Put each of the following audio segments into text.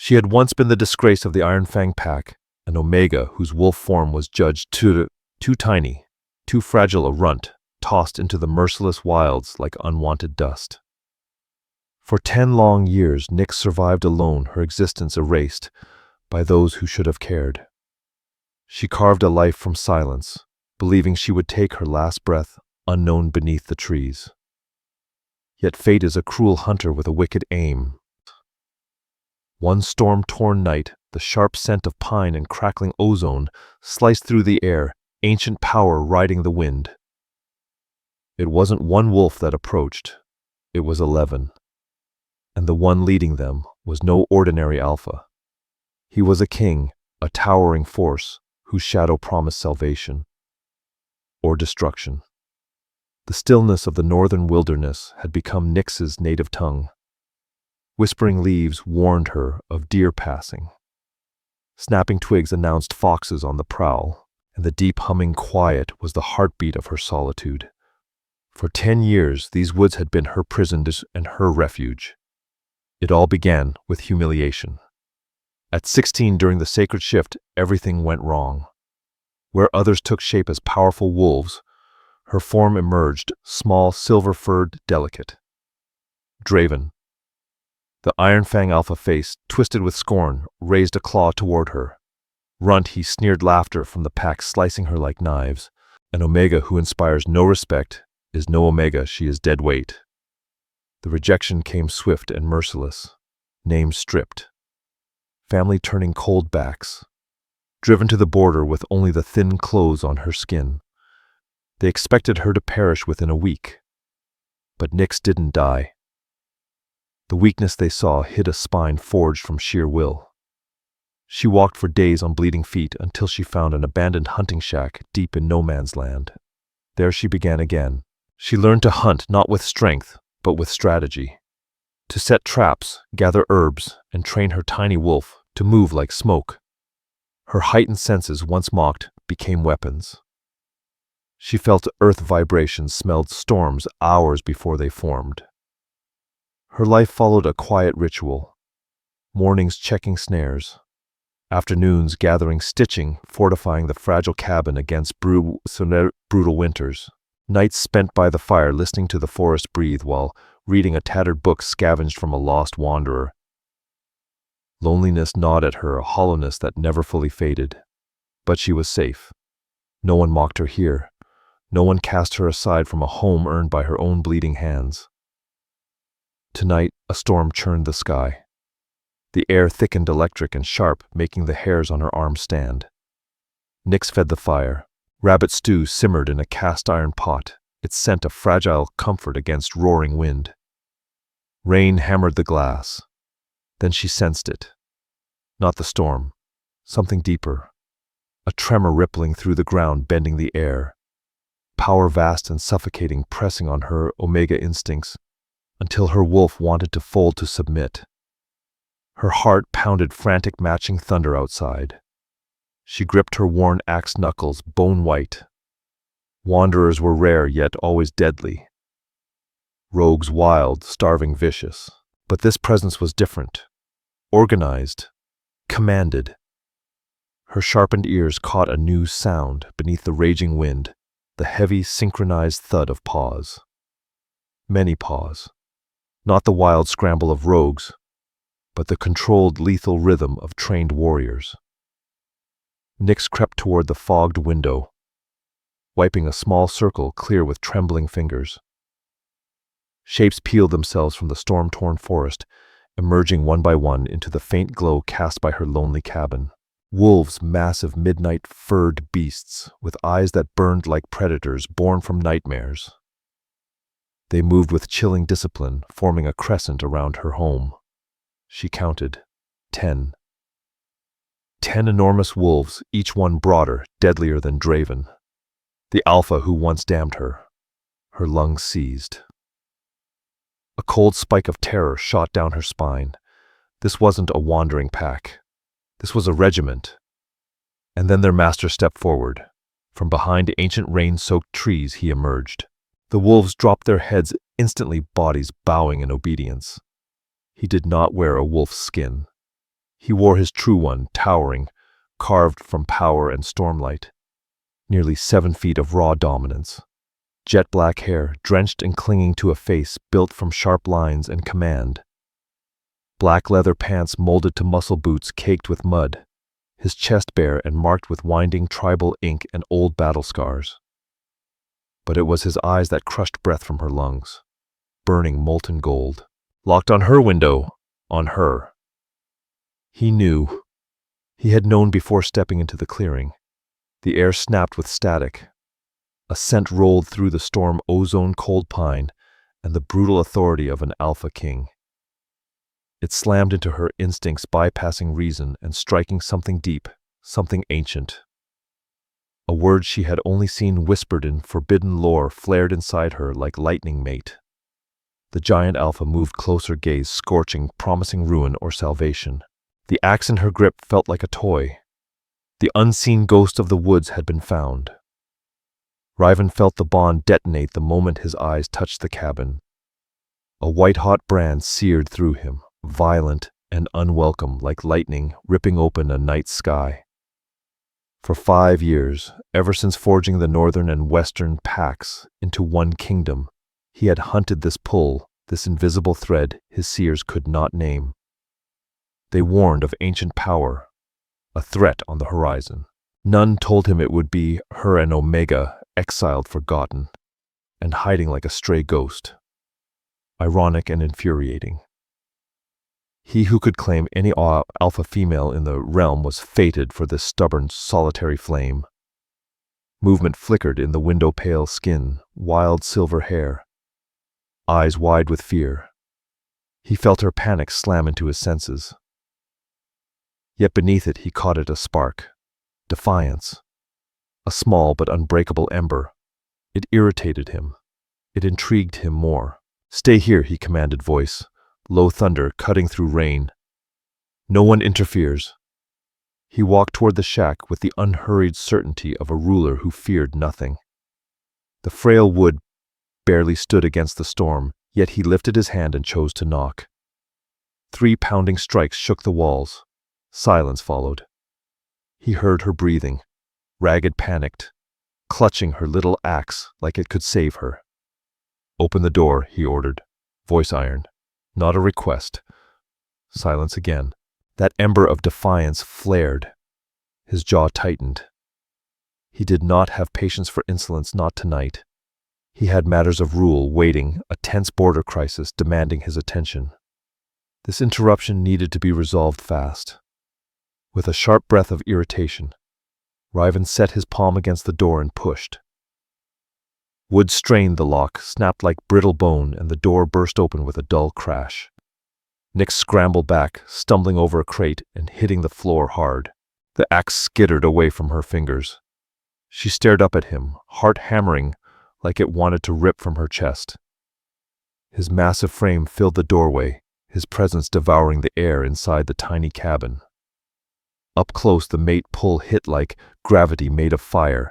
She had once been the disgrace of the Iron Fang pack, an omega whose wolf form was judged too tiny, too fragile a runt, tossed into the merciless wilds like unwanted dust. For 10 long years, Nyx survived alone, her existence erased by those who should have cared. She carved a life from silence, believing she would take her last breath unknown beneath the trees. Yet fate is a cruel hunter with a wicked aim. One storm-torn night, the sharp scent of pine and crackling ozone sliced through the air, ancient power riding the wind. It wasn't one wolf that approached, it was 11. And the one leading them was no ordinary alpha. He was a king, a towering force, whose shadow promised salvation or destruction. The stillness of the northern wilderness had become Nyx's native tongue. Whispering leaves warned her of deer passing. Snapping twigs announced foxes on the prowl, and the deep humming quiet was the heartbeat of her solitude. For 10 years, these woods had been her prison and her refuge. It all began with humiliation. At 16, during the sacred shift, everything went wrong. Where others took shape as powerful wolves, her form emerged, small, silver-furred, delicate. Draven. The Iron Fang alpha face, twisted with scorn, raised a claw toward her. Runt, he sneered laughter from the pack, slicing her like knives. An omega who inspires no respect is no omega, she is dead weight. The rejection came swift and merciless. Name stripped. Family turning cold backs. Driven to the border with only the thin clothes on her skin. They expected her to perish within a week. But Nyx didn't die. The weakness they saw hid a spine forged from sheer will. She walked for days on bleeding feet until she found an abandoned hunting shack deep in no man's land. There she began again. She learned to hunt not with strength, but with strategy. To set traps, gather herbs, and train her tiny wolf to move like smoke. Her heightened senses, once mocked, became weapons. She felt earth vibrations, smelled storms hours before they formed. Her life followed a quiet ritual. Mornings checking snares. Afternoons gathering stitching, fortifying the fragile cabin against brutal winters. Nights spent by the fire listening to the forest breathe while reading a tattered book scavenged from a lost wanderer. Loneliness gnawed at her, a hollowness that never fully faded. But she was safe. No one mocked her here. No one cast her aside from a home earned by her own bleeding hands. Tonight, a storm churned the sky. The air thickened electric and sharp, making the hairs on her arms stand. Nyx fed the fire. Rabbit stew simmered in a cast-iron pot, its scent a fragile comfort against roaring wind. Rain hammered the glass. Then she sensed it. Not the storm. Something deeper. A tremor rippling through the ground, bending the air. Power vast and suffocating pressing on her omega instincts, until her wolf wanted to fold to submit. Her heart pounded frantic matching thunder outside. She gripped her worn axe knuckles, bone white. Wanderers were rare, yet always deadly. Rogues wild, starving, vicious. But this presence was different. Organized. Commanded. Her sharpened ears caught a new sound beneath the raging wind, the heavy, synchronized thud of paws. Many paws. Not the wild scramble of rogues, but the controlled, lethal rhythm of trained warriors. Nyx crept toward the fogged window, wiping a small circle clear with trembling fingers. Shapes peeled themselves from the storm-torn forest, emerging one by one into the faint glow cast by her lonely cabin. Wolves, massive midnight-furred beasts, with eyes that burned like predators born from nightmares. They moved with chilling discipline, forming a crescent around her home. She counted 10. 10 enormous wolves, each one broader, deadlier than Draven. The alpha who once damned her. Her lungs seized. A cold spike of terror shot down her spine. This wasn't a wandering pack. This was a regiment. And then their master stepped forward. From behind ancient rain-soaked trees he emerged. The wolves dropped their heads instantly, bodies bowing in obedience. He did not wear a wolf's skin. He wore his true one, towering, carved from power and stormlight. Nearly 7 feet of raw dominance. Jet black hair, drenched and clinging to a face built from sharp lines and command. Black leather pants molded to muscle boots caked with mud. His chest bare and marked with winding tribal ink and old battle scars. But it was his eyes that crushed breath from her lungs. Burning molten gold. Locked on her window. On her. He knew. He had known before stepping into the clearing. The air snapped with static. A scent rolled through the storm ozone cold pine and the brutal authority of an alpha king. It slammed into her instincts, bypassing reason and striking something deep, something ancient. A word she had only seen whispered in forbidden lore flared inside her like lightning mate. The giant alpha moved closer, gaze scorching, promising ruin or salvation. The axe in her grip felt like a toy. The unseen ghost of the woods had been found. Rhyven felt the bond detonate the moment his eyes touched the cabin. A white-hot brand seared through him, violent and unwelcome like lightning ripping open a night sky. For 5 years, ever since forging the northern and western pacts into one kingdom, he had hunted this pull, this invisible thread his seers could not name. They warned of ancient power, a threat on the horizon. None told him it would be her and Omega, exiled, forgotten, and hiding like a stray ghost. Ironic and infuriating. He who could claim any alpha female in the realm was fated for this stubborn, solitary flame. Movement flickered in the window-pale skin, wild silver hair. Eyes wide with fear. He felt her panic slam into his senses. Yet beneath it he caught it a spark. Defiance. A small but unbreakable ember. It irritated him. It intrigued him more. "Stay here," he commanded, voice, low thunder cutting through rain. "No one interferes." He walked toward the shack with the unhurried certainty of a ruler who feared nothing. The frail wood barely stood against the storm, yet he lifted his hand and chose to knock. 3 pounding strikes shook the walls. Silence followed. He heard her breathing, ragged, panicked, clutching her little axe like it could save her. "Open the door," he ordered, voice iron. Not a request. Silence again. That ember of defiance flared. His jaw tightened. He did not have patience for insolence, not tonight. He had matters of rule waiting, a tense border crisis demanding his attention. This interruption needed to be resolved fast. With a sharp breath of irritation, Rhyven set his palm against the door and pushed. Wood strained the lock, snapped like brittle bone, and the door burst open with a dull crash. Nick scrambled back, stumbling over a crate and hitting the floor hard. The axe skittered away from her fingers. She stared up at him, heart hammering like it wanted to rip from her chest. His massive frame filled the doorway, his presence devouring the air inside the tiny cabin. Up close, the mate pull hit like gravity made of fire,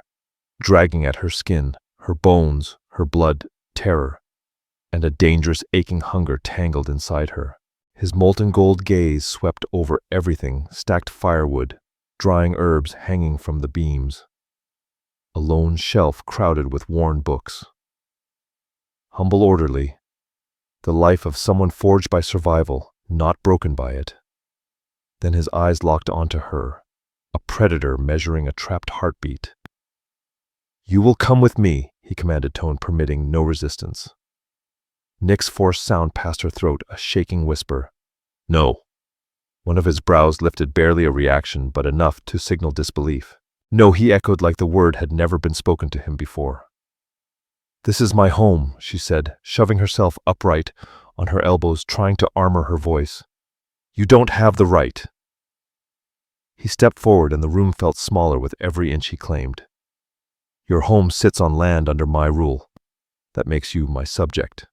dragging at her skin, her bones, her blood, terror, and a dangerous aching hunger tangled inside her. His molten gold gaze swept over everything, stacked firewood, drying herbs hanging from the beams. A lone shelf crowded with worn books. Humble, orderly. The life of someone forged by survival, not broken by it. Then his eyes locked onto her, a predator measuring a trapped heartbeat. "You will come with me," he commanded, tone permitting no resistance. Nick's forced sound passed her throat, a shaking whisper. "No." One of his brows lifted, barely a reaction, but enough to signal disbelief. "No," he echoed like the word had never been spoken to him before. "This is my home," she said, shoving herself upright on her elbows, trying to armor her voice. "You don't have the right." He stepped forward and the room felt smaller with every inch he claimed. "Your home sits on land under my rule. That makes you my subject.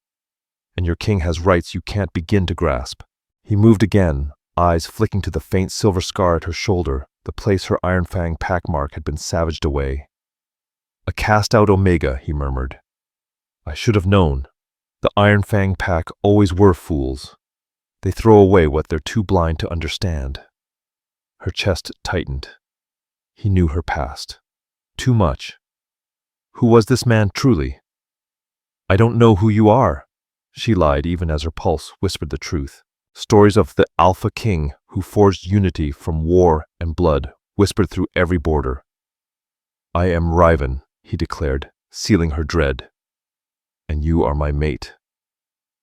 And your king has rights you can't begin to grasp." He moved again, eyes flicking to the faint silver scar at her shoulder, the place her Iron Fang pack mark had been savaged away. "A cast-out Omega," he murmured. "I should have known. The Iron Fang pack always were fools. They throw away what they're too blind to understand." Her chest tightened. He knew her past. Too much. Who was this man truly? I don't know who you are, she lied even as her pulse whispered the truth. Stories of the Alpha King who forged unity from war and blood whispered through every border. I am Rhyven, he declared, sealing her dread. And you are my mate.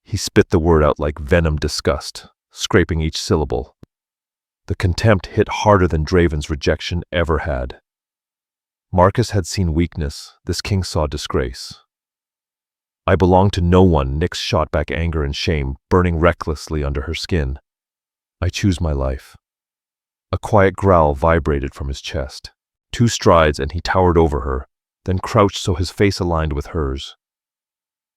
He spit the word out like venom disgust, scraping each syllable. The contempt hit harder than Draven's rejection ever had. Marcus had seen weakness, this king saw disgrace. I belong to no one, Nyx shot back anger and shame, burning recklessly under her skin. I choose my life. A quiet growl vibrated from his chest. 2 strides and he towered over her, then crouched so his face aligned with hers.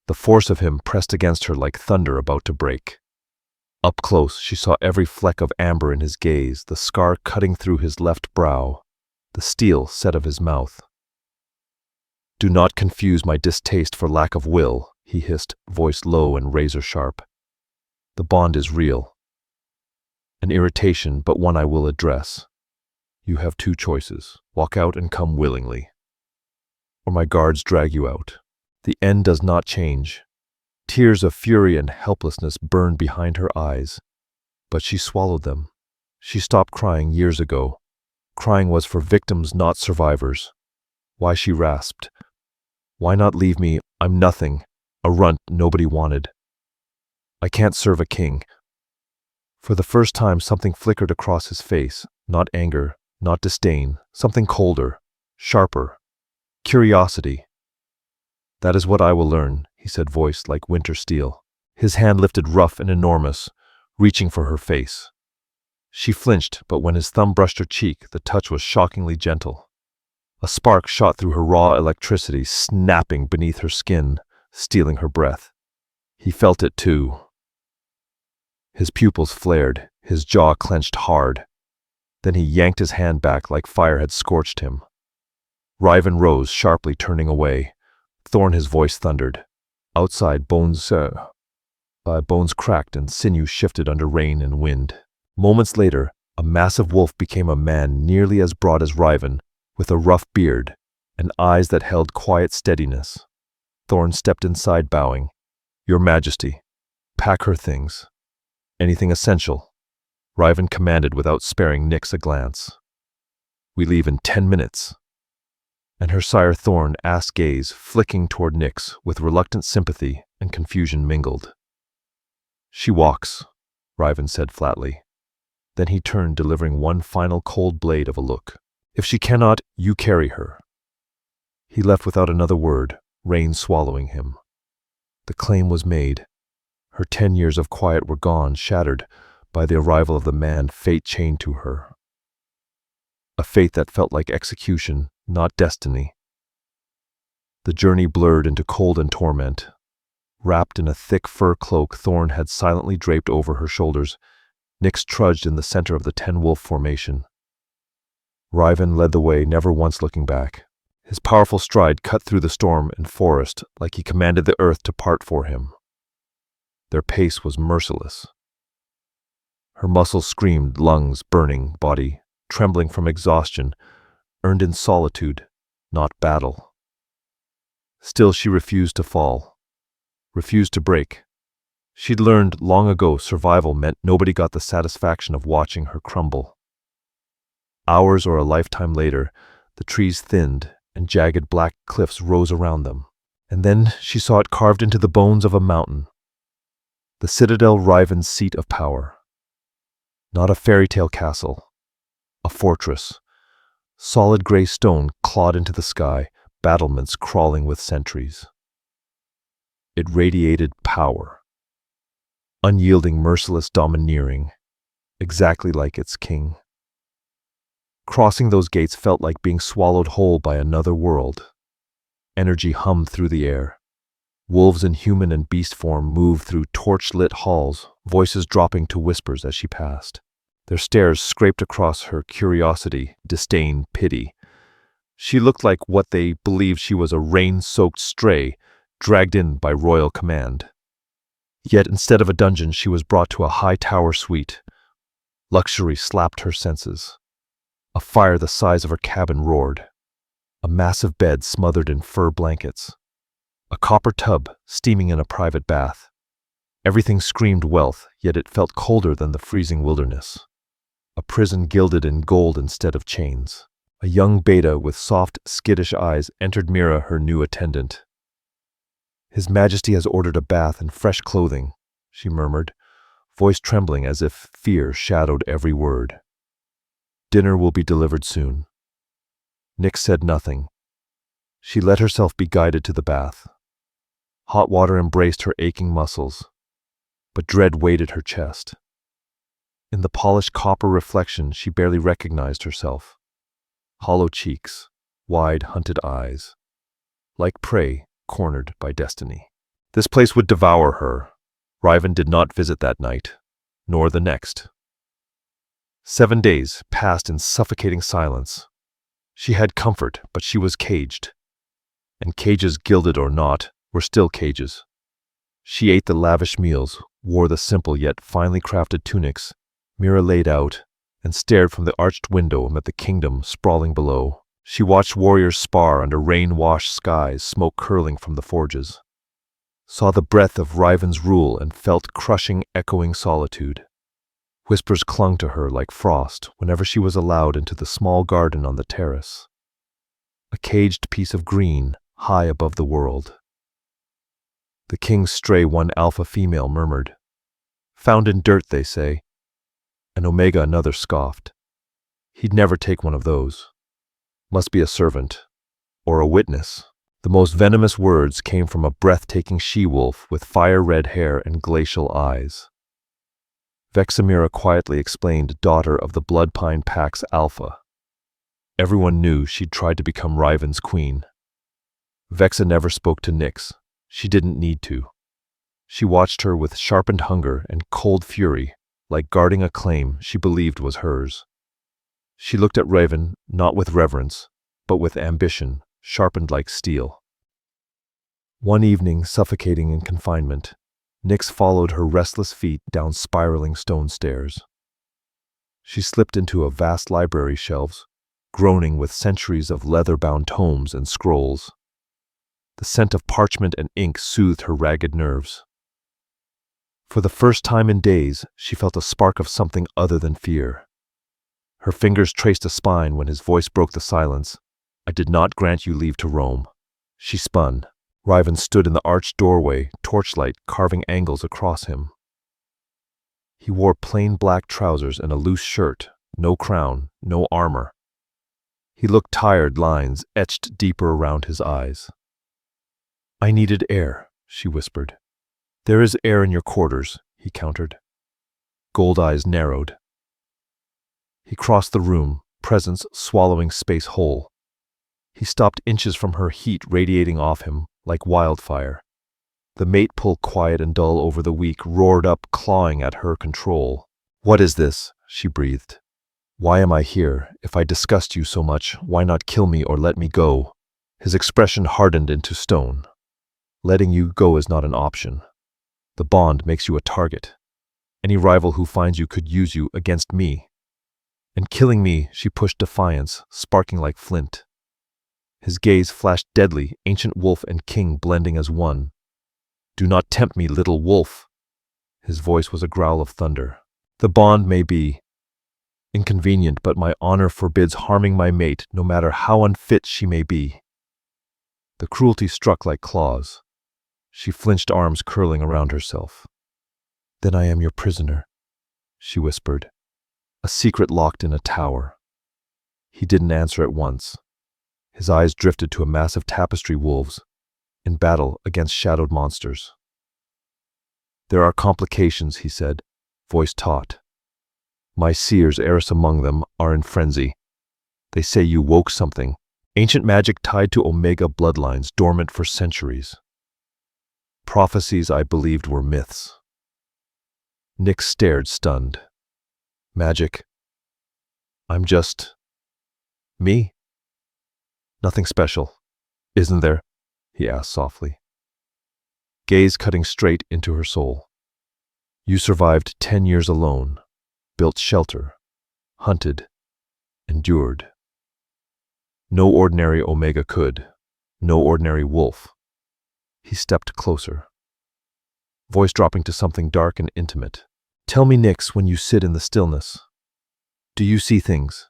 The force of him pressed against her like thunder about to break. Up close, she saw every fleck of amber in his gaze, the scar cutting through his left brow, the steel set of his mouth. Do not confuse my distaste for lack of will, he hissed, voice low and razor sharp. The bond is real. An irritation, but one I will address. You have 2 choices. Walk out and come willingly. Or my guards drag you out. The end does not change. Tears of fury and helplessness burned behind her eyes, but she swallowed them. She stopped crying years ago. Crying was for victims, not survivors. Why, she rasped. Why not leave me? I'm nothing. A runt nobody wanted. I can't serve a king. For the first time, something flickered across his face. Not anger, not disdain. Something colder, sharper. Curiosity. That is what I will learn, he said, voice like winter steel. His hand lifted rough and enormous, reaching for her face. She flinched, but when his thumb brushed her cheek, the touch was shockingly gentle. A spark shot through her raw electricity, snapping beneath her skin, stealing her breath. He felt it too. His pupils flared, his jaw clenched hard. Then he yanked his hand back like fire had scorched him. Rhyven rose, sharply turning away. Thorn, his voice thundered. Outside, bones cracked and sinew shifted under rain and wind. Moments later, a massive wolf became a man nearly as broad as Rhyven, with a rough beard and eyes that held quiet steadiness. Thorn stepped inside, bowing. Your Majesty, pack her things. Anything essential, Rhyven commanded without sparing Nyx a glance. We leave in 10 minutes. And her sire Thorn asked gaze, flicking toward Nyx with reluctant sympathy and confusion mingled. She walks, Rhyven said flatly. Then he turned, delivering one final cold blade of a look. If she cannot, you carry her. He left without another word, rain swallowing him. The claim was made. Her 10 years of quiet were gone, shattered by the arrival of the man fate chained to her. A fate that felt like execution, not destiny. The journey blurred into cold and torment. Wrapped in a thick fur cloak Thorn had silently draped over her shoulders, Nyx trudged in the center of the 10-wolf formation. Rhyven led the way, never once looking back. His powerful stride cut through the storm and forest like he commanded the earth to part for him. Their pace was merciless. Her muscles screamed, lungs burning, body trembling from exhaustion, earned in solitude, not battle. Still she refused to fall, refused to break. She'd learned long ago survival meant nobody got the satisfaction of watching her crumble. Hours or a lifetime later, the trees thinned and jagged black cliffs rose around them. And then she saw it carved into the bones of a mountain. The citadel Rhyven's seat of power. Not a fairy tale castle, a fortress. Solid gray stone clawed into the sky, battlements crawling with sentries. It radiated power. Unyielding, merciless, domineering, exactly like its king. Crossing those gates felt like being swallowed whole by another world. Energy hummed through the air. Wolves in human and beast form moved through torch-lit halls, voices dropping to whispers as she passed. Their stares scraped across her curiosity, disdain, pity. She looked like what they believed she was, a rain-soaked stray, dragged in by royal command. Yet instead of a dungeon, she was brought to a high tower suite. Luxury slapped her senses. A fire the size of her cabin roared. A massive bed smothered in fur blankets. A copper tub steaming in a private bath. Everything screamed wealth, yet it felt colder than the freezing wilderness. A prison gilded in gold instead of chains. A young beta with soft, skittish eyes entered Mira, her new attendant. "His Majesty has ordered a bath and fresh clothing," she murmured, voice trembling as if fear shadowed every word. "Dinner will be delivered soon." Nyx said nothing. She let herself be guided to the bath. Hot water embraced her aching muscles, but dread weighted her chest. In the polished copper reflection, she barely recognized herself. Hollow cheeks, wide, hunted eyes, like prey cornered by destiny. This place would devour her. Rhyven did not visit that night, nor the next. 7 days passed in suffocating silence. She had comfort, but she was caged. And cages, gilded or not, were still cages. She ate the lavish meals, wore the simple yet finely crafted tunics Mira laid out, and stared from the arched window at the kingdom sprawling below. She watched warriors spar under rain-washed skies, smoke curling from the forges. Saw the breath of Rhyven's rule and felt crushing, echoing solitude. Whispers clung to her like frost whenever she was allowed into the small garden on the terrace. A caged piece of green, high above the world. The king's stray one alpha female murmured. "Found in dirt, they say." And Omega another scoffed. He'd never take one of those. Must be a servant, or a witness. The most venomous words came from a breathtaking she-wolf with fire-red hair and glacial eyes. Vexamira quietly explained, daughter of the Bloodpine Pack's alpha. Everyone knew she'd tried to become Rhyven's queen. Vexa never spoke to Nyx. She didn't need to. She watched her with sharpened hunger and cold fury, like guarding a claim she believed was hers. She looked at Rhyven not with reverence, but with ambition, sharpened like steel. One evening, suffocating in confinement, Nyx followed her restless feet down spiraling stone stairs. She slipped into a vast library shelves, groaning with centuries of leather-bound tomes and scrolls. The scent of parchment and ink soothed her ragged nerves. For the first time in days, she felt a spark of something other than fear. Her fingers traced a spine when his voice broke the silence. "I did not grant you leave to roam." She spun. Rhyven stood in the arched doorway, torchlight carving angles across him. He wore plain black trousers and a loose shirt, no crown, no armor. He looked tired, lines etched deeper around his eyes. "I needed air," she whispered. "There is air in your quarters," he countered. Gold eyes narrowed. He crossed the room, presence swallowing space whole. He stopped inches from her, heat radiating off him like wildfire. The mate pull, quiet and dull over the weak, roared up, clawing at her control. "What is this?" she breathed. "Why am I here? If I disgust you so much, why not kill me or let me go?" His expression hardened into stone. "Letting you go is not an option. The bond makes you a target. Any rival who finds you could use you against me. And killing me," she pushed defiance, sparking like flint. His gaze flashed deadly, ancient wolf and king blending as one. "Do not tempt me, little wolf." His voice was a growl of thunder. "The bond may be inconvenient, but my honor forbids harming my mate, no matter how unfit she may be." The cruelty struck like claws. She flinched, arms curling around herself. "Then I am your prisoner," she whispered. A secret locked in a tower. He didn't answer at once. His eyes drifted to a massive tapestry wolves, in battle against shadowed monsters. "There are complications," he said, voice taut. "My seers, heiress among them, are in frenzy. They say you woke something, ancient magic tied to Omega bloodlines dormant for centuries. Prophecies I believed were myths." Nyx stared, stunned. "Magic? I'm just me? Nothing special, isn't there?" he asked softly. Gaze cutting straight into her soul. "You survived 10 years alone, built shelter, hunted, and endured. No ordinary Omega could. No ordinary wolf. He stepped closer, voice dropping to something dark and intimate. Tell me, Nyx, when you sit in the stillness, do you see things?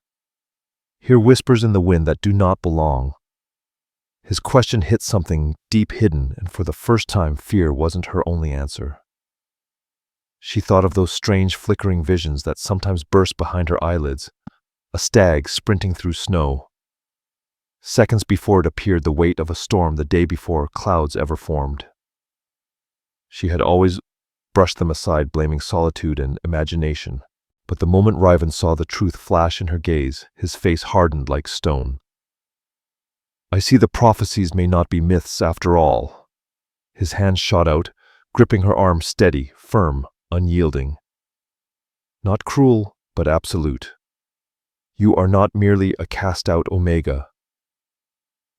Hear whispers in the wind that do not belong? His question hit something deep hidden, and for the first time fear wasn't her only answer. She thought of those strange flickering visions that sometimes burst behind her eyelids, a stag sprinting through snow. Seconds before it appeared the weight of a storm the day before clouds ever formed. She had always brushed them aside, blaming solitude and imagination. But the moment Rhyven saw the truth flash in her gaze, his face hardened like stone. I see the prophecies may not be myths after all. His hand shot out, gripping her arm steady, firm, unyielding. Not cruel, but absolute. You are not merely a cast-out Omega.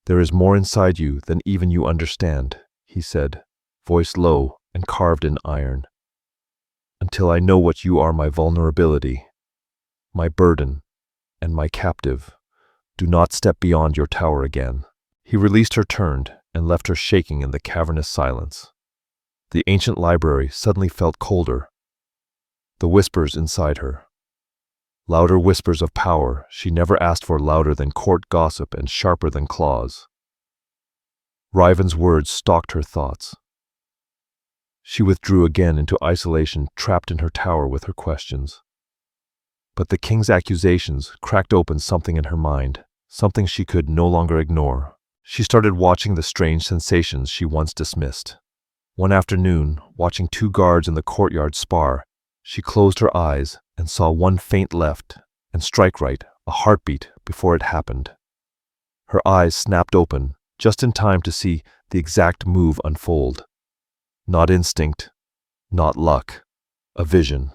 There is more inside you than even you understand, he said, voice low and carved in iron. Until I know what you are, my vulnerability, my burden, and my captive, do not step beyond your tower again. He released her, turned, and left her shaking in the cavernous silence. The ancient library suddenly felt colder. The whispers inside her. Louder whispers of power she never asked for, louder than court gossip and sharper than claws. Rhyven's words stalked her thoughts. She withdrew again into isolation, trapped in her tower with her questions. But the king's accusations cracked open something in her mind, something she could no longer ignore. She started watching the strange sensations she once dismissed. One afternoon, watching two guards in the courtyard spar, she closed her eyes and saw one feint left and strike right, a heartbeat before it happened. Her eyes snapped open, just in time to see the exact move unfold. Not instinct, not luck, a vision.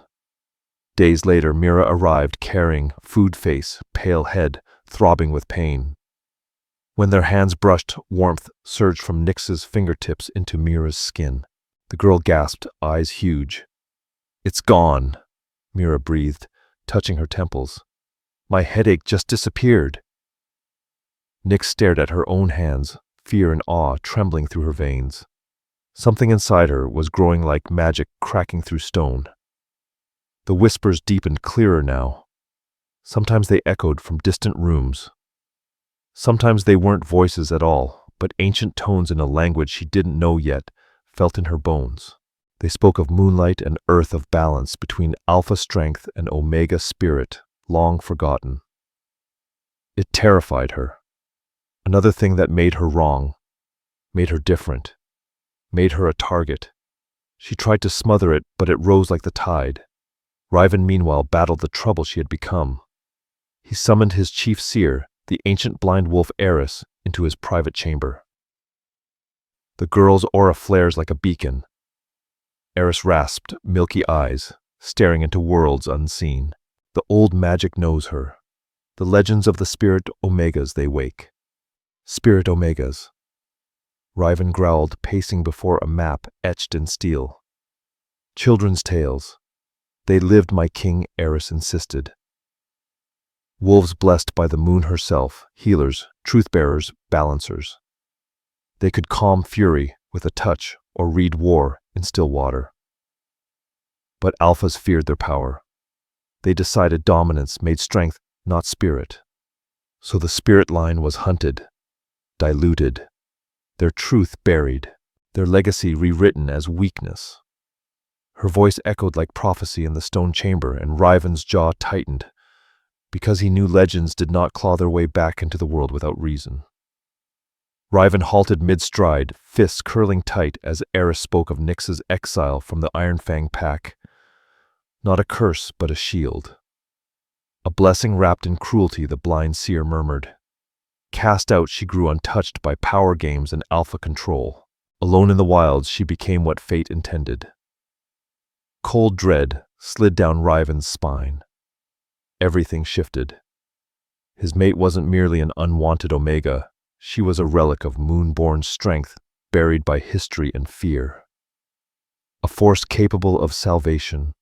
Days later, Mira arrived carrying food face, pale head, throbbing with pain. When their hands brushed, warmth surged from Nyx's fingertips into Mira's skin. The girl gasped, eyes huge. It's gone, Mira breathed, touching her temples. My headache just disappeared. Nyx stared at her own hands, fear and awe trembling through her veins. Something inside her was growing like magic cracking through stone. The whispers deepened clearer now. Sometimes they echoed from distant rooms. Sometimes they weren't voices at all, but ancient tones in a language she didn't know yet, felt in her bones. They spoke of moonlight and earth, of balance between alpha strength and omega spirit, long forgotten. It terrified her. Another thing that made her wrong, made her different, made her a target. She tried to smother it, but it rose like the tide. Rhyven, meanwhile, battled the trouble she had become. He summoned his chief seer, the ancient blind wolf Eris, into his private chamber. The girl's aura flares like a beacon. Eris rasped, milky eyes, staring into worlds unseen. The old magic knows her. The legends of the spirit Omegas they wake. Spirit Omegas. Rhyven growled, pacing before a map etched in steel. Children's tales. They lived, my king, Eris insisted. Wolves blessed by the moon herself, healers, truth-bearers, balancers. They could calm fury with a touch or read war in still water. But alphas feared their power. They decided dominance made strength, not spirit. So the spirit line was hunted, diluted, their truth buried, their legacy rewritten as weakness. Her voice echoed like prophecy in the stone chamber, and Rhyven's jaw tightened, because he knew legends did not claw their way back into the world without reason. Rhyven halted mid-stride, fists curling tight as Eris spoke of Nyx's exile from the Ironfang pack. Not a curse, but a shield. A blessing wrapped in cruelty, the blind seer murmured. Cast out, she grew untouched by power games and alpha control. Alone in the wilds, she became what fate intended. Cold dread slid down Rhyven's spine. Everything shifted. His mate wasn't merely an unwanted Omega. She was a relic of moon-born strength, buried by history and fear. A force capable of salvation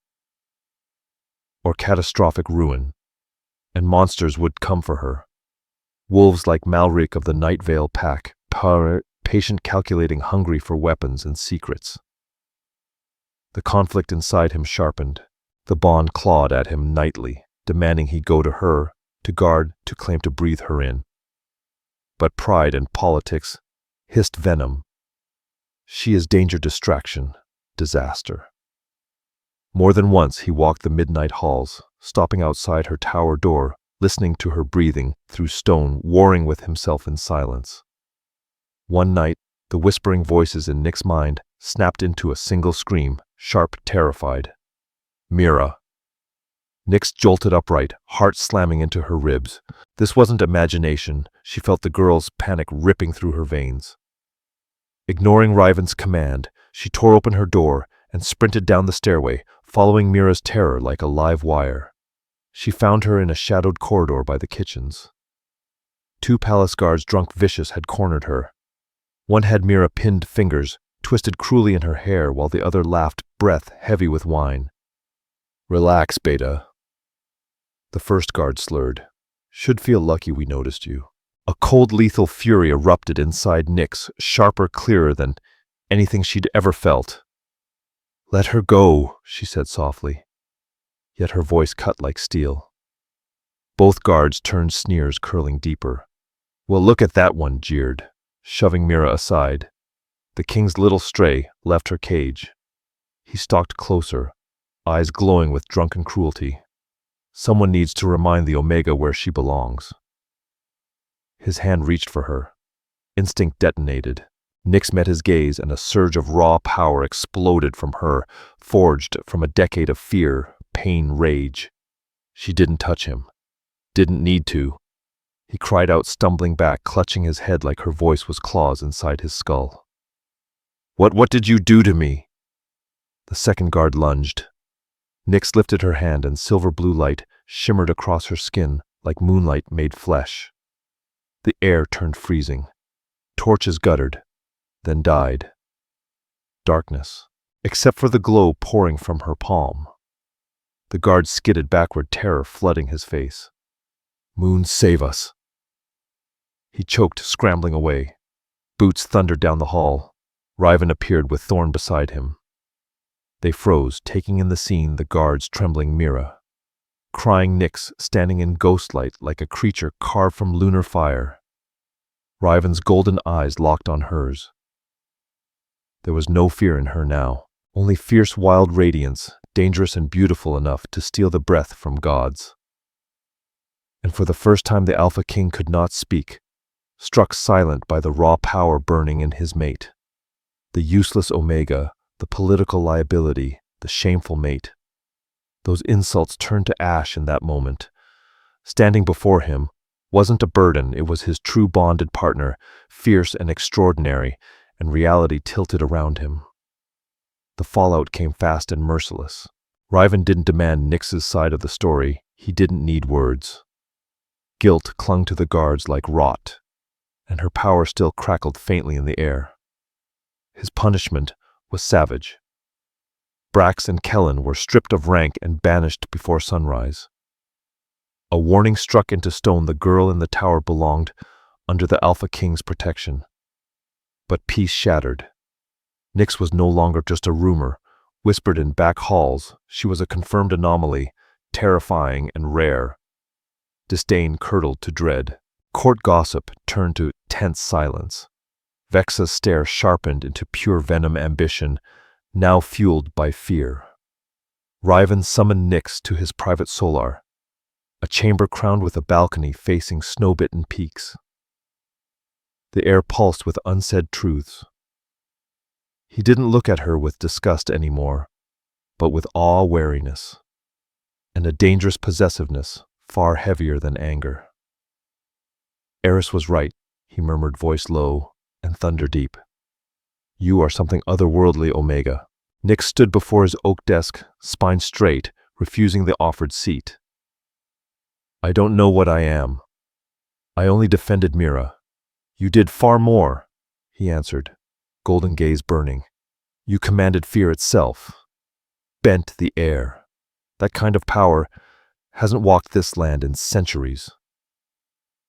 or catastrophic ruin. and monsters would come for her. Wolves like Malric of the Night Vale pack, patient, calculating, hungry for weapons and secrets. The conflict inside him sharpened. The bond clawed at him nightly, demanding he go to her, to guard, to claim to breathe her in. But pride and politics hissed venom. She is danger, distraction, disaster. More than once he walked the midnight halls, stopping outside her tower door, listening to her breathing through stone, warring with himself in silence. One night, the whispering voices in Nick's mind snapped into a single scream, sharp, terrified. Mira. Nyx jolted upright, heart slamming into her ribs. This wasn't imagination. She felt the girl's panic ripping through her veins. Ignoring Rhyven's command, she tore open her door and sprinted down the stairway, following Mira's terror like a live wire. She found her in a shadowed corridor by the kitchens. 2 palace guards, drunk vicious, had cornered her. One had Mira pinned fingers, twisted cruelly in her hair, while the other laughed, breath heavy with wine. Relax, Beta. The first guard slurred. Should feel lucky we noticed you. A cold, lethal fury erupted inside Nyx, sharper, clearer than anything she'd ever felt. Let her go, she said softly, yet her voice cut like steel. Both guards turned, sneers curling deeper. Well, look at that one, jeered, shoving Mira aside. The king's little stray left her cage. He stalked closer, eyes glowing with drunken cruelty. Someone needs to remind the Omega where she belongs. His hand reached for her. Instinct detonated. Nyx met his gaze, and a surge of raw power exploded from her, forged from a decade of fear, pain, rage. She didn't touch him. Didn't need to. He cried out, stumbling back, clutching his head like her voice was claws inside his skull. What did you do to me? The second guard lunged. Nyx lifted her hand, and silver blue light shimmered across her skin like moonlight made flesh. The air turned freezing. Torches guttered, then died. Darkness, except for the glow pouring from her palm. The guard skidded backward, terror flooding his face. Moon, save us. He choked, scrambling away. Boots thundered down the hall. Rhyven appeared with Thorn beside him. They froze, taking in the scene, the guards trembling Mira. Crying Nyx, standing in ghostlight like a creature carved from lunar fire. Rhyven's golden eyes locked on hers. There was no fear in her now, only fierce wild radiance, dangerous and beautiful enough to steal the breath from gods. And for the first time the Alpha King could not speak, struck silent by the raw power burning in his mate. The useless Omega, the political liability, the shameful mate. Those insults turned to ash in that moment. Standing before him wasn't a burden, it was his true bonded partner, fierce and extraordinary, and reality tilted around him. The fallout came fast and merciless. Rhyven didn't demand Nyx's side of the story, he didn't need words. Guilt clung to the guards like rot, and her power still crackled faintly in the air. His punishment was savage. Brax and Kellen were stripped of rank and banished before sunrise. A warning struck into stone: the girl in the tower belonged under the Alpha King's protection. But peace shattered. Nyx was no longer just a rumor, whispered in back halls. She was a confirmed anomaly, terrifying and rare. Disdain curdled to dread. Court gossip turned to tense silence. Vexa's stare sharpened into pure venom ambition, now fueled by fear. Rhyven summoned Nyx to his private solar, a chamber crowned with a balcony facing snow-bitten peaks. The air pulsed with unsaid truths. He didn't look at her with disgust anymore, but with awe-wariness, and a dangerous possessiveness far heavier than anger. Eris was right, he murmured, voice low and thunder deep. You are something otherworldly, Omega. Nyx stood before his oak desk, spine straight, refusing the offered seat. I don't know what I am. I only defended Mira. You did far more, he answered, golden gaze burning. You commanded fear itself, bent the air. That kind of power Hasn't walked this land in centuries.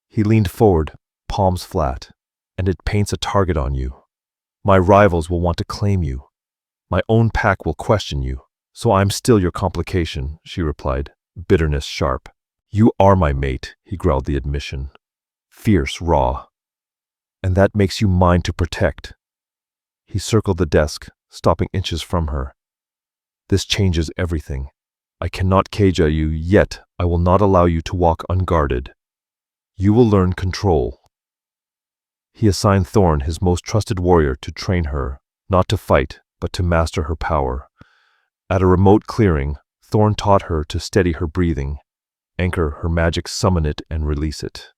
He leaned forward, palms flat, and it paints a target on you. My rivals will want to claim you. My own pack will question you. So I'm still your complication, she replied, bitterness sharp. You are my mate, he growled the admission. Fierce, raw. And that makes you mine to protect. He circled the desk, stopping inches from her. This changes everything. I cannot cage you, yet I will not allow you to walk unguarded. You will learn control. He assigned Thorn, his most trusted warrior, to train her, not to fight, but to master her power. At a remote clearing, Thorn taught her to steady her breathing, anchor her magic, summon it, and release it.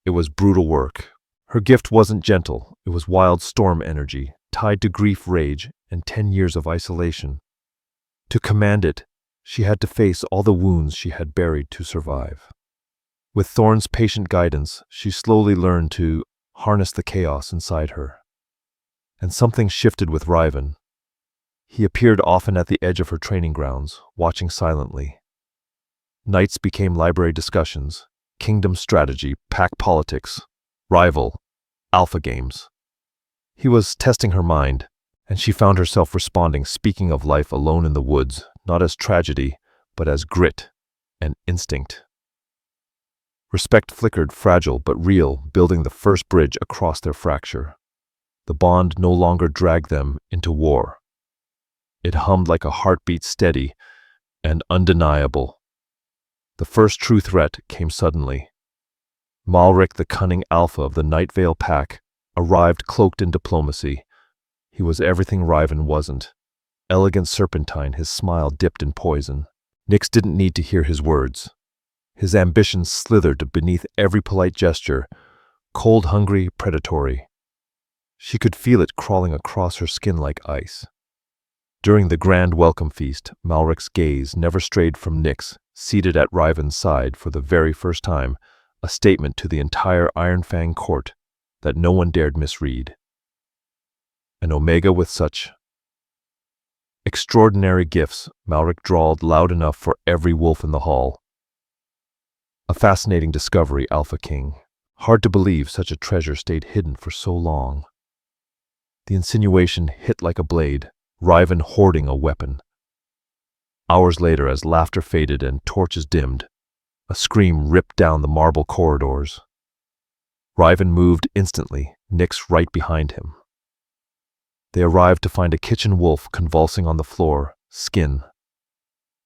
It was brutal work. Her gift wasn't gentle, it was wild storm energy, tied to grief, rage, and 10 years of isolation. To command it, she had to face all the wounds she had buried to survive. With Thorn's patient guidance, she slowly learned to harness the chaos inside her. And something shifted with Rhyven. He appeared often at the edge of her training grounds, watching silently. Nights became library discussions, kingdom strategy, pack politics, rival, alpha games. He was testing her mind, and she found herself responding, speaking of life alone in the woods, not as tragedy, but as grit and instinct. Respect flickered, fragile but real, building the first bridge across their fracture. The bond no longer dragged them into war. It hummed like a heartbeat, steady and undeniable. The first true threat came suddenly. Malric, the cunning alpha of the Night Vale pack, arrived cloaked in diplomacy. He was everything Rhyven wasn't. Elegant serpentine, his smile dipped in poison. Nyx didn't need to hear his words. His ambition slithered beneath every polite gesture, cold, hungry, predatory. She could feel it crawling across her skin like ice. During the grand welcome feast, Malric's gaze never strayed from Nyx, seated at Rhyven's side for the very first time, a statement to the entire Ironfang court that no one dared misread. An Omega with such extraordinary gifts, Malric drawled loud enough for every wolf in the hall. A fascinating discovery, Alpha King. Hard to believe such a treasure stayed hidden for so long. The insinuation hit like a blade, Rhyven hoarding a weapon. Hours later, as laughter faded and torches dimmed, a scream ripped down the marble corridors. Rhyven moved instantly, Nyx right behind him. They arrived to find a kitchen wolf convulsing on the floor, skin.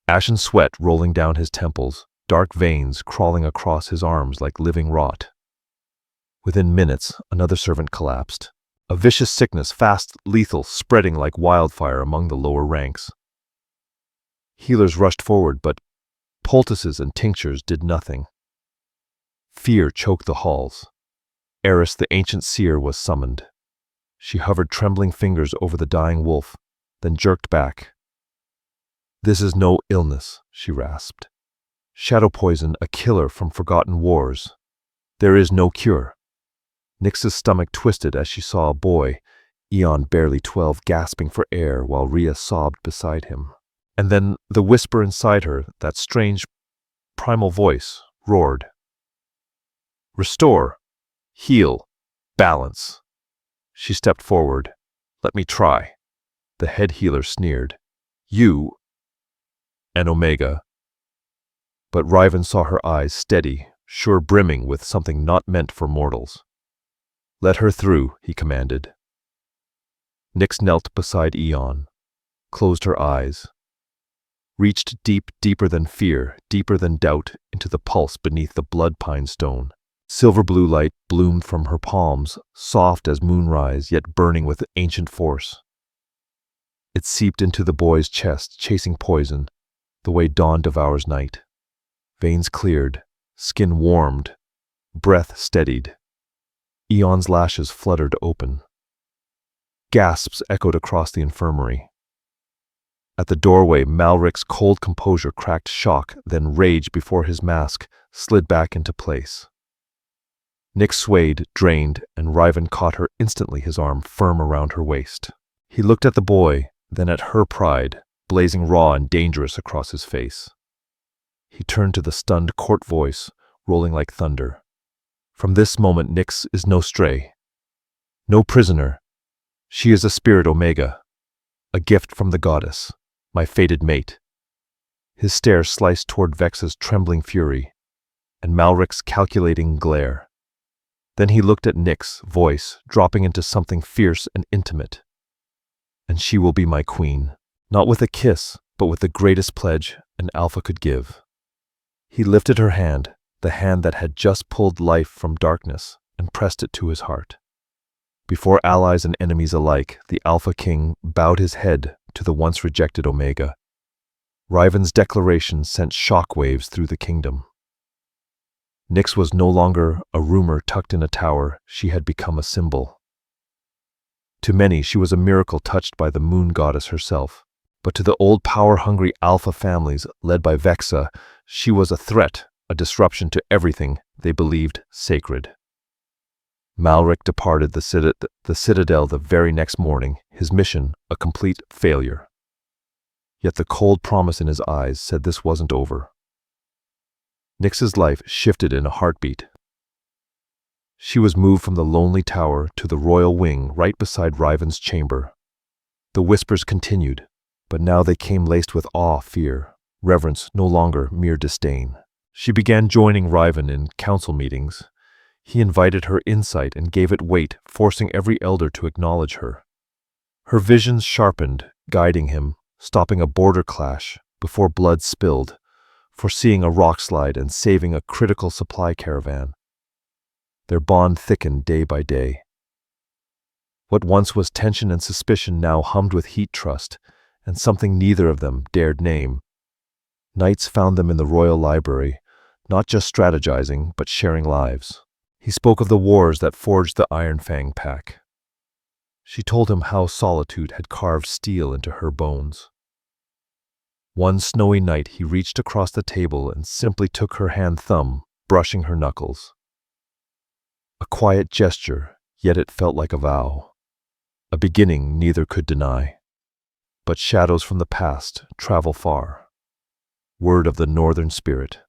Ashen sweat rolling down his temples, dark veins crawling across his arms like living rot. Within minutes, another servant collapsed. A vicious sickness, fast, lethal, spreading like wildfire among the lower ranks. Healers rushed forward, but poultices and tinctures did nothing. Fear choked the halls. Eris, the ancient seer, was summoned. She hovered trembling fingers over the dying wolf, then jerked back. "This is no illness," she rasped. "Shadow poison, a killer from forgotten wars. There is no cure." Nyx's stomach twisted as she saw a boy, Eon barely 12, gasping for air while Rhea sobbed beside him. And then the whisper inside her, that strange, primal voice, roared. "Restore, heal, balance." She stepped forward. "Let me try." The head healer sneered. "You, an Omega." But Rhyven saw her eyes steady, sure, brimming with something not meant for mortals. "Let her through," he commanded. Nyx knelt beside Eon, closed her eyes, reached deep, deeper than fear, deeper than doubt, into the pulse beneath the blood pine stone. Silver blue light bloomed from her palms, soft as moonrise, yet burning with ancient force. It seeped into the boy's chest, chasing poison, the way dawn devours night. Veins cleared, skin warmed, breath steadied. Eon's lashes fluttered open. Gasps echoed across the infirmary. At the doorway, Malric's cold composure cracked shock, then rage before his mask slid back into place. Nyx swayed, drained, and Rhyven caught her instantly, his arm firm around her waist. He looked at the boy, then at her pride, blazing raw and dangerous across his face. He turned to the stunned court voice, rolling like thunder. From this moment, Nyx is no stray, no prisoner. She is a spirit Omega, a gift from the goddess, my fated mate. His stare sliced toward Vexa's trembling fury, and Malric's calculating glare. Then he looked at Nyx's voice, dropping into something fierce and intimate. And she will be my queen, not with a kiss, but with the greatest pledge an alpha could give. He lifted her hand, the hand that had just pulled life from darkness, and pressed it to his heart. Before allies and enemies alike, the Alpha King bowed his head to the once rejected Omega. Rhyven's declaration sent shockwaves through the kingdom. Nyx was no longer a rumor tucked in a tower, she had become a symbol. To many, she was a miracle touched by the moon goddess herself, but to the old power-hungry Alpha families led by Vexa, she was a threat, a disruption to everything they believed sacred. Malric departed the citadel the very next morning, his mission a complete failure. Yet the cold promise in his eyes said this wasn't over. Nyx's life shifted in a heartbeat. She was moved from the lonely tower to the royal wing right beside Rhyven's chamber. The whispers continued, but now they came laced with awe, fear, reverence, no longer mere disdain. She began joining Rhyven in council meetings. He invited her insight and gave it weight, forcing every elder to acknowledge her. Her visions sharpened, guiding him, stopping a border clash before blood spilled, foreseeing a rockslide and saving a critical supply caravan. Their bond thickened day by day. What once was tension and suspicion now hummed with heat, trust, and something neither of them dared name. Knights found them in the royal library, not just strategizing, but sharing lives. He spoke of the wars that forged the Iron Fang pack. She told him how solitude had carved steel into her bones. One snowy night he reached across the table and simply took her hand thumb, brushing her knuckles. A quiet gesture, yet it felt like a vow. A beginning neither could deny. But shadows from the past travel far. Word of the northern spirit.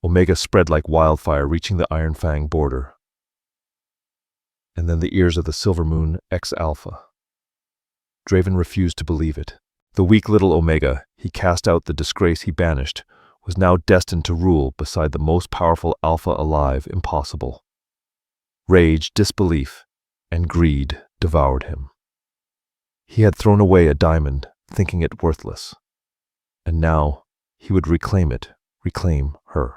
Omega spread like wildfire, reaching the Iron Fang border. And then the ears of the Silver Moon X-Alpha. Draven refused to believe it. The weak little Omega, he cast out the disgrace he banished, was now destined to rule beside the most powerful Alpha alive. Impossible. Rage, disbelief, and greed devoured him. He had thrown away a diamond, thinking it worthless. And now he would reclaim it, reclaim her.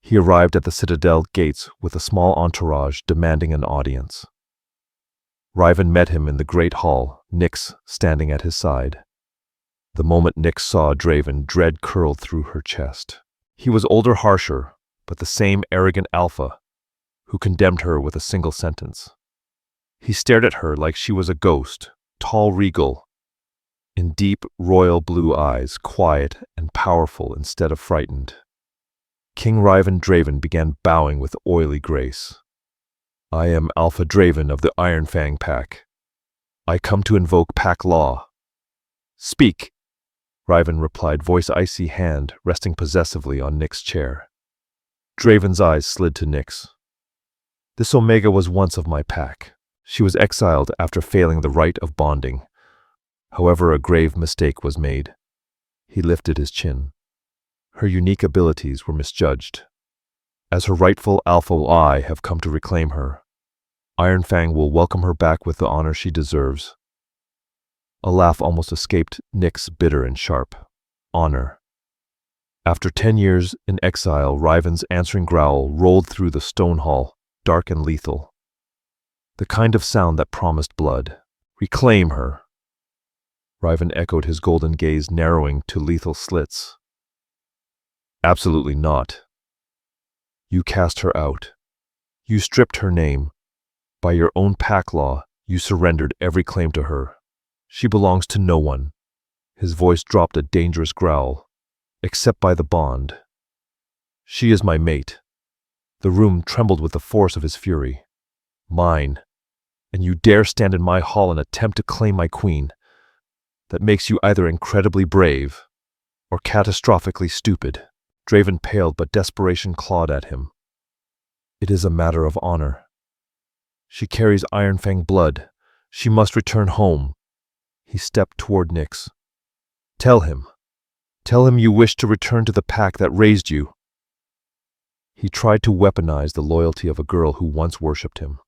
He arrived at the citadel gates with a small entourage demanding an audience. Rhyven met him in the great hall, Nyx standing at his side. The moment Nyx saw Draven, dread curled through her chest. He was older, harsher, but the same arrogant Alpha who condemned her with a single sentence. He stared at her like she was a ghost, tall, regal, in deep royal blue eyes, quiet and powerful instead of frightened. King Rhyven Draven began bowing with oily grace. I am Alpha Draven of the Iron Fang pack. I come to invoke pack law. Speak, Rhyven replied, voice icy, hand resting possessively on Nyx's chair. Draven's eyes slid to Nyx. This Omega was once of my pack. She was exiled after failing the rite of bonding. However, a grave mistake was made. He lifted his chin. Her unique abilities were misjudged. As her rightful Alpha, I have come to reclaim her. Iron Fang will welcome her back with the honor she deserves. A laugh almost escaped Nyx, bitter and sharp. Honor. After 10 years in exile, Rhyven's answering growl rolled through the stone hall, dark and lethal. The kind of sound that promised blood. Reclaim her. Rhyven echoed, his golden gaze narrowing to lethal slits. Absolutely not. You cast her out. You stripped her name. By your own pack law, you surrendered every claim to her. She belongs to no one. His voice dropped a dangerous growl. Except by the bond. She is my mate. The room trembled with the force of his fury. Mine. And you dare stand in my hall and attempt to claim my queen. That makes you either incredibly brave or catastrophically stupid. Draven paled, but desperation clawed at him. It is a matter of honor. She carries Ironfang blood. She must return home. He stepped toward Nyx. Tell him. Tell him you wish to return to the pack that raised you. He tried to weaponize the loyalty of a girl who once worshipped him.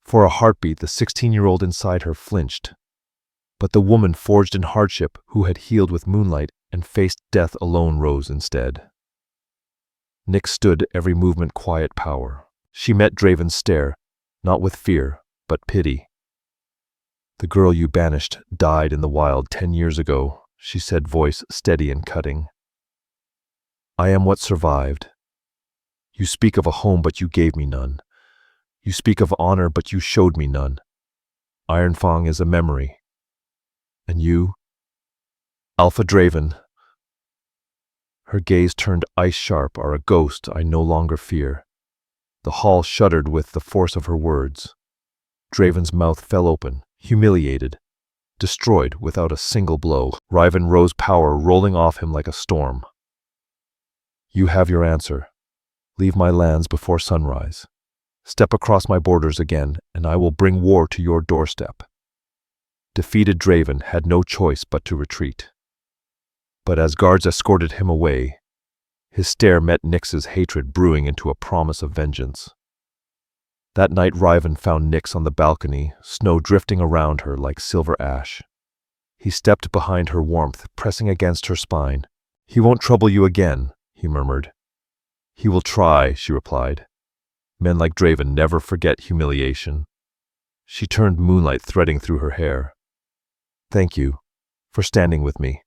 For a heartbeat, the 16-year-old inside her flinched. But the woman forged in hardship, who had healed with moonlight and faced death alone, rose instead. Nyx stood, every movement quiet power. She met Draven's stare, not with fear, but pity. The girl you banished died in the wild 10 years ago, she said, voice steady and cutting. I am what survived. You speak of a home, but you gave me none. You speak of honor, but you showed me none. Ironfang is a memory. And you? Alpha Draven. Her gaze turned ice-sharp, are a ghost I no longer fear. The hall shuddered with the force of her words. Draven's mouth fell open, humiliated, destroyed without a single blow. Rhyven rose, power rolling off him like a storm. You have your answer. Leave my lands before sunrise. Step across my borders again, and I will bring war to your doorstep. Defeated Draven had no choice but to retreat. But as guards escorted him away, his stare met Nyx's hatred brewing into a promise of vengeance. That night Rhyven found Nyx on the balcony, snow drifting around her like silver ash. He stepped behind her, warmth pressing against her spine. He won't trouble you again, he murmured. He will try, she replied. Men like Draven never forget humiliation. She turned, moonlight threading through her hair. Thank you for standing with me.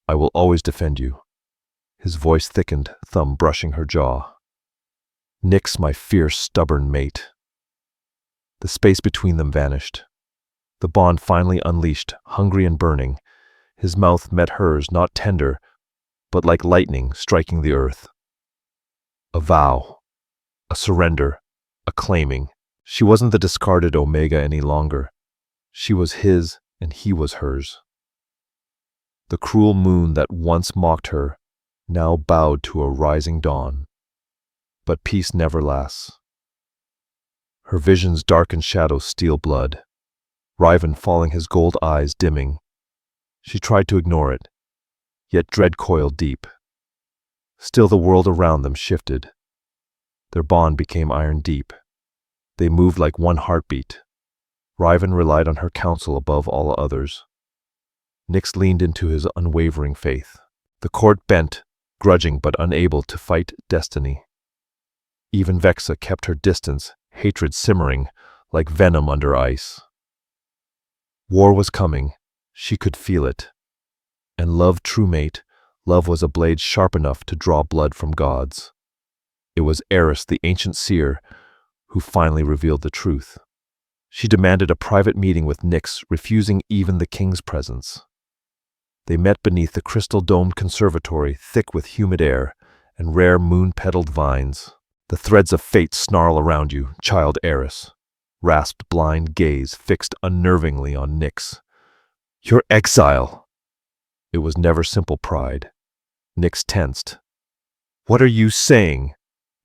I will always defend you. His voice thickened, thumb brushing her jaw. Nyx, my fierce, stubborn mate. The space between them vanished. The bond finally unleashed, hungry and burning. His mouth met hers, not tender, but like lightning striking the earth. A vow, a surrender, a claiming. She wasn't the discarded Omega any longer. She was his, and he was hers. The cruel moon that once mocked her now bowed to a rising dawn. But peace never lasts. Her visions dark and shadows steal blood. Rhyven falling, his gold eyes dimming. She tried to ignore it, yet dread coiled deep. Still the world around them shifted. Their bond became iron deep. They moved like one heartbeat. Rhyven relied on her counsel above all others. Nyx leaned into his unwavering faith. The court bent, grudging but unable to fight destiny. Even Vexa kept her distance, hatred simmering like venom under ice. War was coming. She could feel it. And love, true mate, love was a blade sharp enough to draw blood from gods. It was Eris, the ancient seer, who finally revealed the truth. She demanded a private meeting with Nyx, refusing even the king's presence. They met beneath the crystal-domed conservatory, thick with humid air and rare moon-petaled vines. The threads of fate snarl around you, child Eris. Rasped blind gaze fixed unnervingly on Nyx. Your exile! It was never simple pride. Nyx tensed. What are you saying?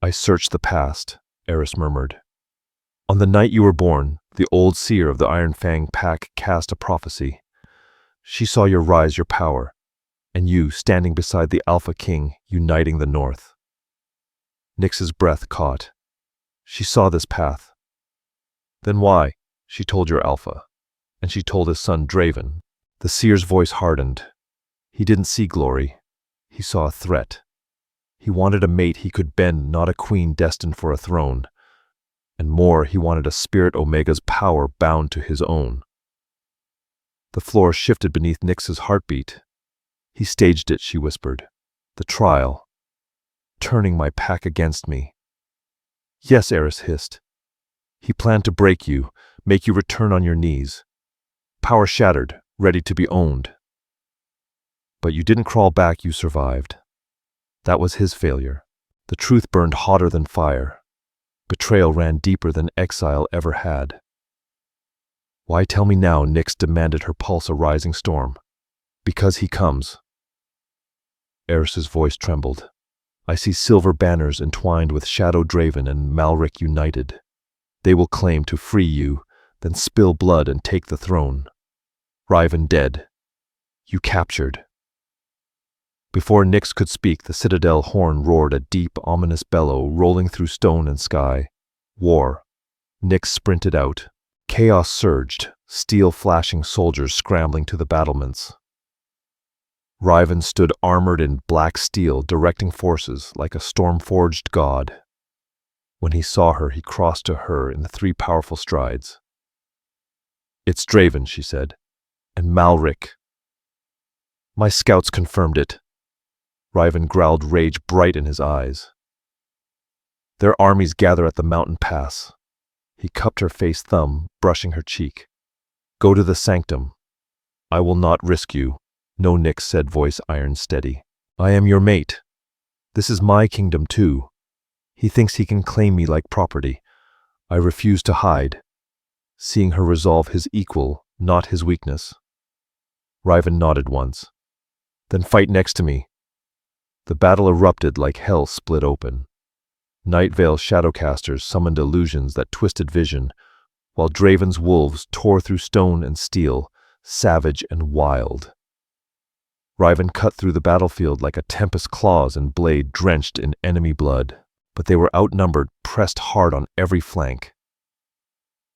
I searched the past, Eris murmured. On the night you were born, the old seer of the Ironfang pack cast a prophecy. She saw your rise, your power, and you standing beside the Alpha King, uniting the North. Nyx's breath caught. She saw this path. Then why? She told your Alpha, and she told his son Draven. The seer's voice hardened. He didn't see glory. He saw a threat. He wanted a mate he could bend, not a queen destined for a throne. And more, he wanted a spirit Omega's power bound to his own. The floor shifted beneath Nyx's heartbeat. He staged it, she whispered. The trial. Turning my pack against me. Yes, Eris hissed. He planned to break you, make you return on your knees. Power shattered, ready to be owned. But you didn't crawl back, you survived. That was his failure. The truth burned hotter than fire. Betrayal ran deeper than exile ever had. Why tell me now? Nyx demanded, her pulse a rising storm. Because he comes. Eris's voice trembled. I see silver banners entwined with Shadow Draven and Malric united. They will claim to free you, then spill blood and take the throne. Rhyven dead. You captured. Before Nyx could speak, the citadel horn roared a deep, ominous bellow rolling through stone and sky. War. Nyx sprinted out. Chaos surged, steel flashing soldiers scrambling to the battlements. Rhyven stood armored in black steel, directing forces like a storm-forged god. When he saw her, he crossed to her in the 3 powerful strides. It's Draven, she said, and Malric. My scouts confirmed it. Rhyven growled, rage bright in his eyes. Their armies gather at the mountain pass. He cupped her face thumb, brushing her cheek. Go to the sanctum. I will not risk you. No, Nyx said, voice iron steady. I am your mate. This is my kingdom too. He thinks he can claim me like property. I refuse to hide. Seeing her resolve his equal, not his weakness. Rhyven nodded once. Then fight next to me. The battle erupted like hell split open. Nightveil shadowcasters summoned illusions that twisted vision, while Draven's wolves tore through stone and steel, savage and wild. Rhyven cut through the battlefield like a tempest claws and blade drenched in enemy blood, but they were outnumbered, pressed hard on every flank.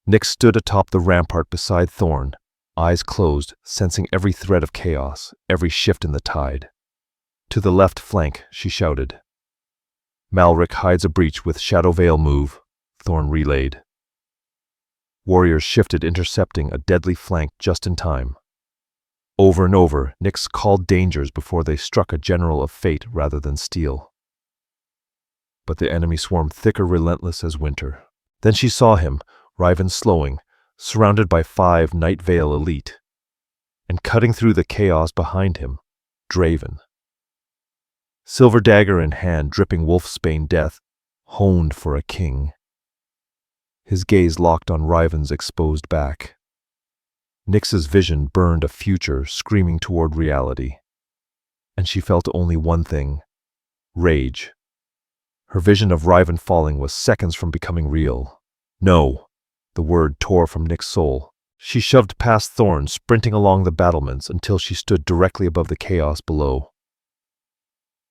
Nyx stood atop the rampart beside Thorn, eyes closed, sensing every thread of chaos, every shift in the tide. To the left flank, she shouted. Malric hides a breach with Shadow Veil move, Thorn relayed. Warriors shifted, intercepting a deadly flank just in time. Over and over, Nyx called dangers before they struck a general of fate rather than steel. But the enemy swarmed thicker, relentless as winter. Then she saw him, Rhyven slowing, surrounded by 5 Nightveil elite. And cutting through the chaos behind him, Draven. Silver dagger in hand, dripping wolfsbane death, honed for a king. His gaze locked on Rhyven's exposed back. Nyx's vision burned a future screaming toward reality. And she felt only one thing: rage. Her vision of Rhyven falling was seconds from becoming real. No, the word tore from Nyx's soul. She shoved past Thorn, sprinting along the battlements until she stood directly above the chaos below.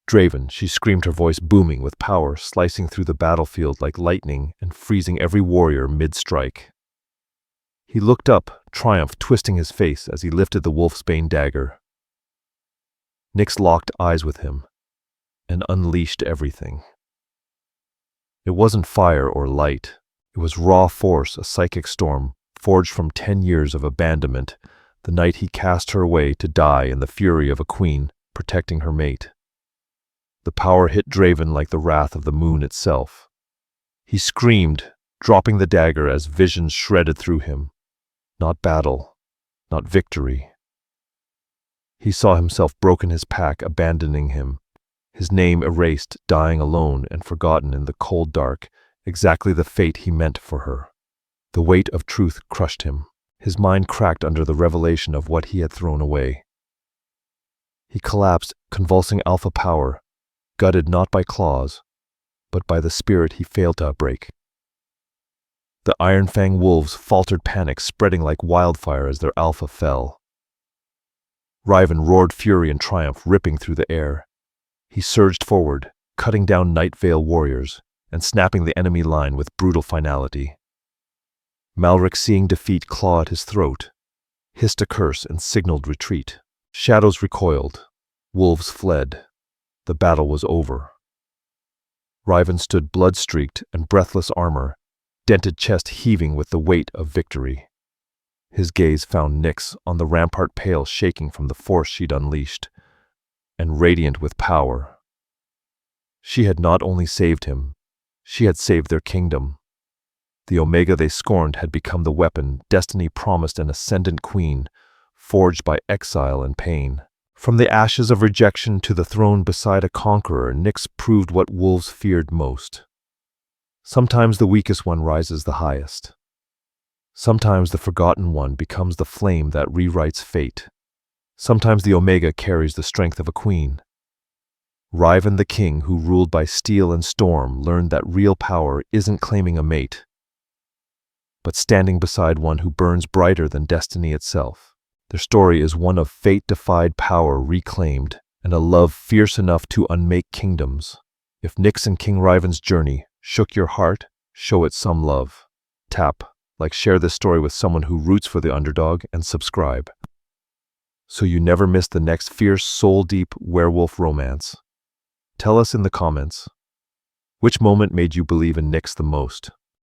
Draven, she screamed, her voice booming with power, slicing through the battlefield like lightning and freezing every warrior mid-strike. He looked up, triumph twisting his face as he lifted the wolfsbane dagger. Nyx locked eyes with him and unleashed everything. It wasn't fire or light. It was raw force, a psychic storm, forged from 10 years of abandonment, the night he cast her away to die in the fury of a queen, protecting her mate. The power hit Draven like the wrath of the moon itself. He screamed, dropping the dagger as visions shredded through him. Not battle, not victory. He saw himself broken, his pack abandoning him, his name erased, dying alone and forgotten in the cold dark, exactly the fate he meant for her. The weight of truth crushed him. His mind cracked under the revelation of what he had thrown away. He collapsed, convulsing alpha power, gutted not by claws, but by the spirit he failed to break. The Ironfang wolves faltered, panic spreading like wildfire as their alpha fell. Rhyven roared fury and triumph, ripping through the air. He surged forward, cutting down Nightveil warriors and snapping the enemy line with brutal finality. Malric, seeing defeat, clawed his throat, hissed a curse and signaled retreat. Shadows recoiled. Wolves fled. The battle was over. Rhyven stood blood-streaked and breathless armor, dented chest heaving with the weight of victory. His gaze found Nyx on the rampart, pale, shaking from the force she'd unleashed, and radiant with power. She had not only saved him, she had saved their kingdom. The Omega they scorned had become the weapon destiny promised, an ascendant queen, forged by exile and pain. From the ashes of rejection to the throne beside a conqueror, Nyx proved what wolves feared most. Sometimes the weakest one rises the highest. Sometimes the forgotten one becomes the flame that rewrites fate. Sometimes the Omega carries the strength of a queen. Rhyven the king, who ruled by steel and storm, learned that real power isn't claiming a mate, but standing beside one who burns brighter than destiny itself. Their story is one of fate-defied power reclaimed, and a love fierce enough to unmake kingdoms. If Nyx and King Rhyven's journey shook your heart, show it some love. Tap, share this story with someone who roots for the underdog, and subscribe, so you never miss the next fierce, soul-deep werewolf romance. Tell us in the comments, which moment made you believe in Nyx the most?